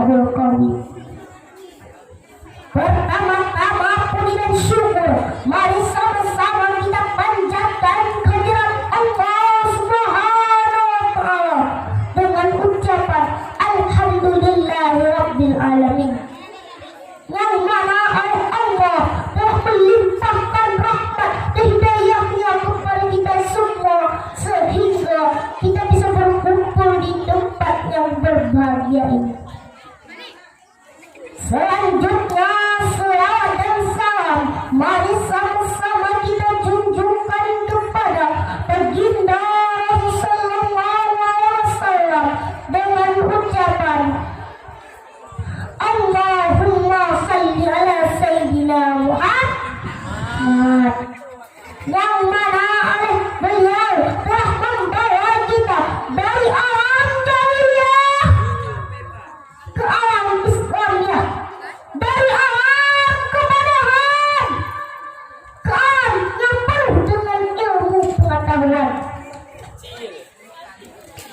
wallahul qawi. Pertama-tama puji dan syukur, mari sama-sama kita panjatkan kehadirat Allah Subhanahu wa Ta'ala dengan ucapan Alhamdulillahi Rabbil Alamin, yang mana oleh Allah telah melimpahkan rahmat dan hidayahnya kepada kita semua sehingga kita bisa berkumpul di tempat yang berbahagia ini. Selanjutnya, selawat dan salam mari sama-sama kita junjungkan kepada baginda Rasulullah SAW dengan ucapan Allahumma salli ala Sayyidina Muhammad, yang mana oleh beliau telah membawa kita dari alam jahiliyah ke alam Islamiyah, dari alam kebodohan ke alam yang penuh dengan ilmu pengetahuan.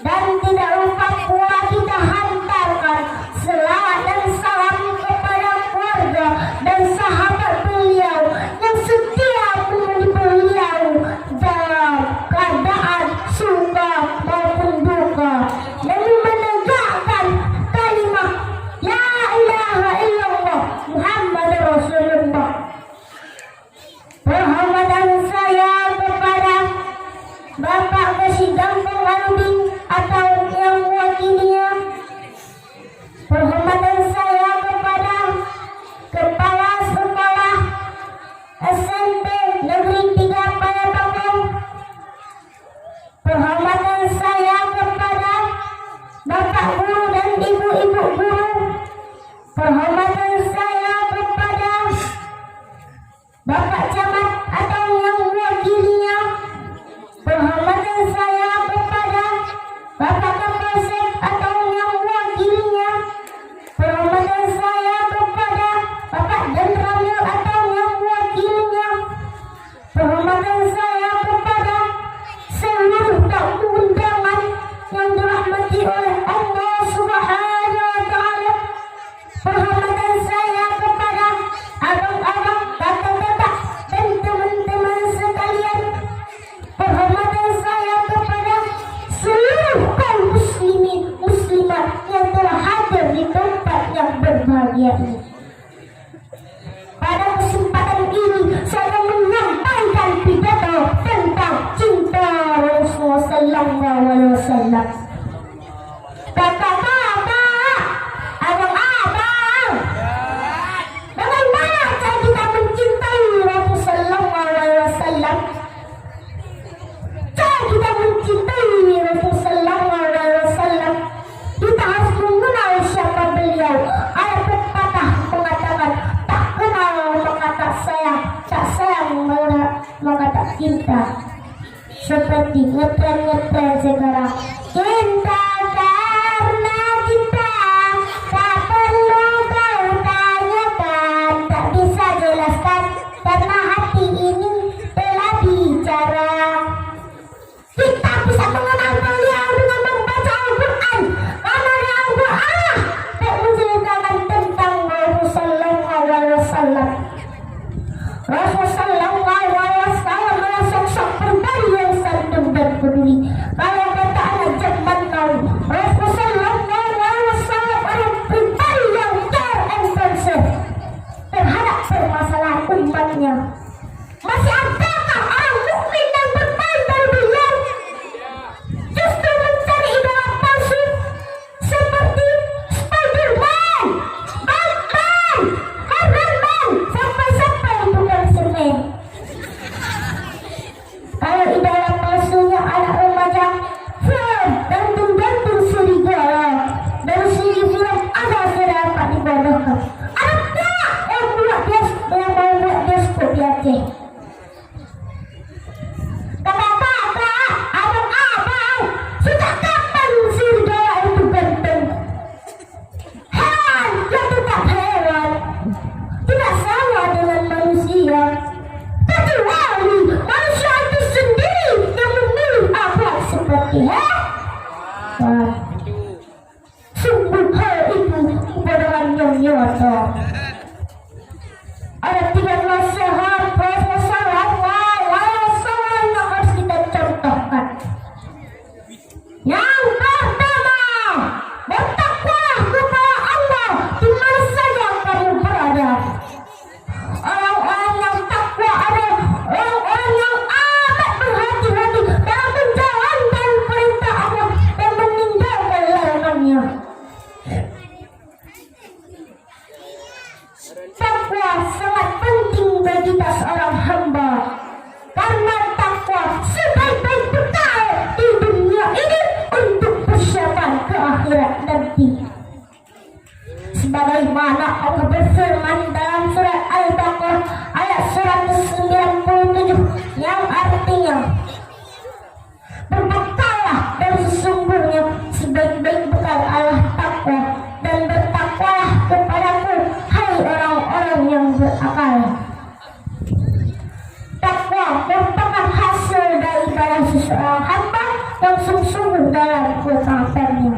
Dan tidak lupa pula kita hantarkan selawat dan salam kepada keluarga dan sahabat beliau yang setia menemani beliau dalam keadaan suka maupun duka, dan menegakkan kalimat La ilaha illallah Muhammad Rasulullah. Perhormatan saya kepada Bapak Kesidang Pengarudin atau yang mewakilinya. Perhormatan saya kepada Kepala Sekolah SMP Negeri 3 Palembang. Perhormatan saya kepada Bapak Guru dan Ibu-ibu guru. Perhormatan saya kepada Bapak Camat atau yang mewakilinya. Perhormatan saya kepada Bapak Kapolsek atau yang mewakilinya. Perhormatan saya kepada Bapak Jenderal atau yang mewakilinya. Perhormatan saya kepada seluruh tamu undangan yang dirahmati oleh Allah Subhanahu wa Ta'ala. Perhormatan saya kepada abang-abang, kakak-kakak dan teman-teman sekalian. Perhormatan saya kepada seluruh kaum muslimin muslimat yang telah hadir di tempat yang berbahagia ini. Pada kesempatan ini saya menyampaikan pidato tentang cinta Rasulullah Sallallahu Alaihi Wasallam. Kakak-kakak, abang-abang, bagaimana cara kita mencintai Rasulullah Sallallahu Alaihi Wasallam? Cara kita mencintai Rasulullah Sallallahu Alaihi Wasallam, kita harus mengenal siapa beliau. Ada pepatah mengatakan, tak kenal maka tak sayang, tak sayang maka tak cinta. Seperti ngetren sekarang, cinta karena cinta, tak perlu kau tanyakan, tak bisa jelaskan karena hati ini telah bicara. Kita bisa mengenal beliau dengan membaca Al-Quran, karena di Al-Quran tak menceritakan tentang Rasulullah Sallallahu Alaihi Wasallam. Rasulullah Sallallahu Alaihi Wasallam adalah sosok pribadi yang santun dan peduli. Kalau kata anak zaman now, Rasulullah Sallallahu Alaihi Wasallam adalah pribadi yang care and concern terhadap permasalahan umatnya. Masih adakah orang mukmin yang berpaling dari beliau? Justru mencari idola palsu seperti Spiderman, Batman, Iron Man, sampai tukang semen. Kalau idola palsunya anak remaja, seseorang hamba yang sungguh-sungguh dalam ketaatannya.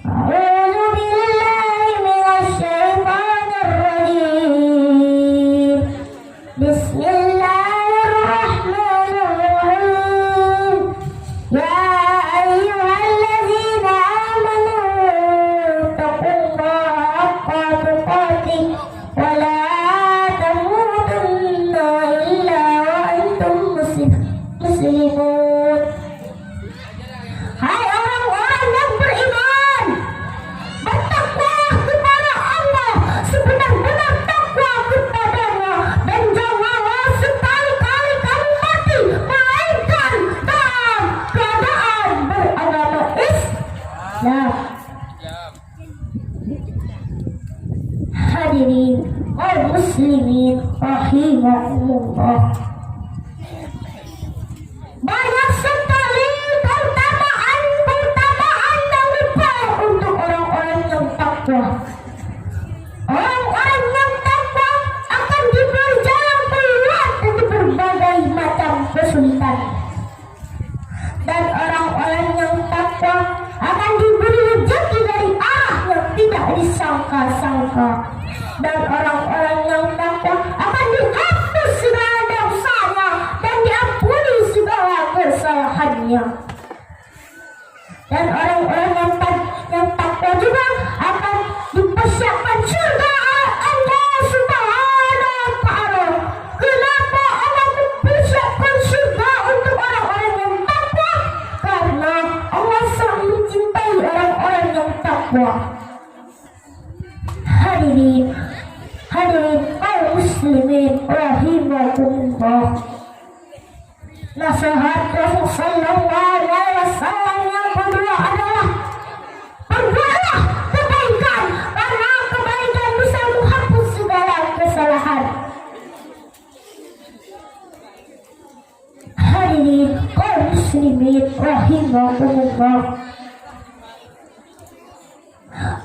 A'udzu billahi minasyaitonir rajim. Bismillahirrahmanirrahim. Ya ayyuhalladzina amanu taqullaha haqqa tuqatih wa la tamutunna illa wa antum muslimun. Hai orang-orang yang beriman, bertakwalah kepada Allah sebenar-benar takwa kepadanya, dan janganlah sekali-kali kamu mati melainkan dalam keadaan beragama Islam. Hadirin kaum muslimin rahimakumullah, banyak sekali keutamaan yang besar untuk orang-orang yang takwa. Orang-orang yang takwa akan diberi jalan keluar dari berbagai macam kesulitan, dan orang-orang yang takwa akan diberi rezeki dari arah yang tidak disangka-sangka, dan orang-orang yang takwa akan dihapus segala dosanya dan diampuni segala kesalahannya. Dan orang-orang yang takwa juga akan dipersiapkan surga Allah Subhanahu wa Ta'ala. Kenapa Allah mempersiapkan surga untuk orang-orang yang takwa? Karena Allah sangat mencintai orang-orang yang takwa. Hadirin kaum muslimin rahimakumullah, nasihat Rasul sallallahu alaihi wasallam yang kedua adalah berbuatlah kebaikan, karena kebaikan bisa menghapus segala kesalahan. Hadirin kaum muslimin rahimakumullah,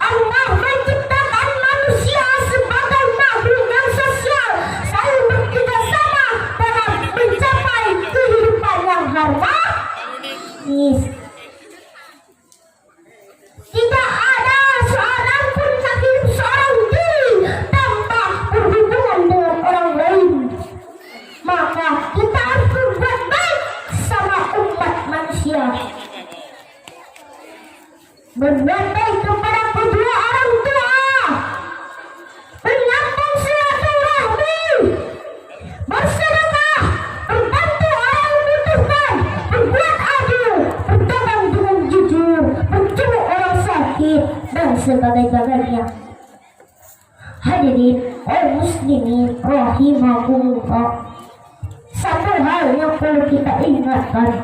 Allah menciptakan manusia sebagai makhluk yang sosial, saling bekerjasama dalam mencapai kehidupan yang harmonis. Tidak ada seorang pun yang hidup seorang diri tanpa berhubungan dengan orang lain. Maka kita harus berbuat baik sama umat manusia. Berbuat baik kepada kedua orang tua, menyambung silaturahmi, bersedekah, membantu orang membutuhkan, berbuat adil, berdagang dengan jujur, menjenguk orang sakit, dan sebagainya. Hadirin kaum muslimin rahimakumullah, satu hal yang perlu kita ingatkan,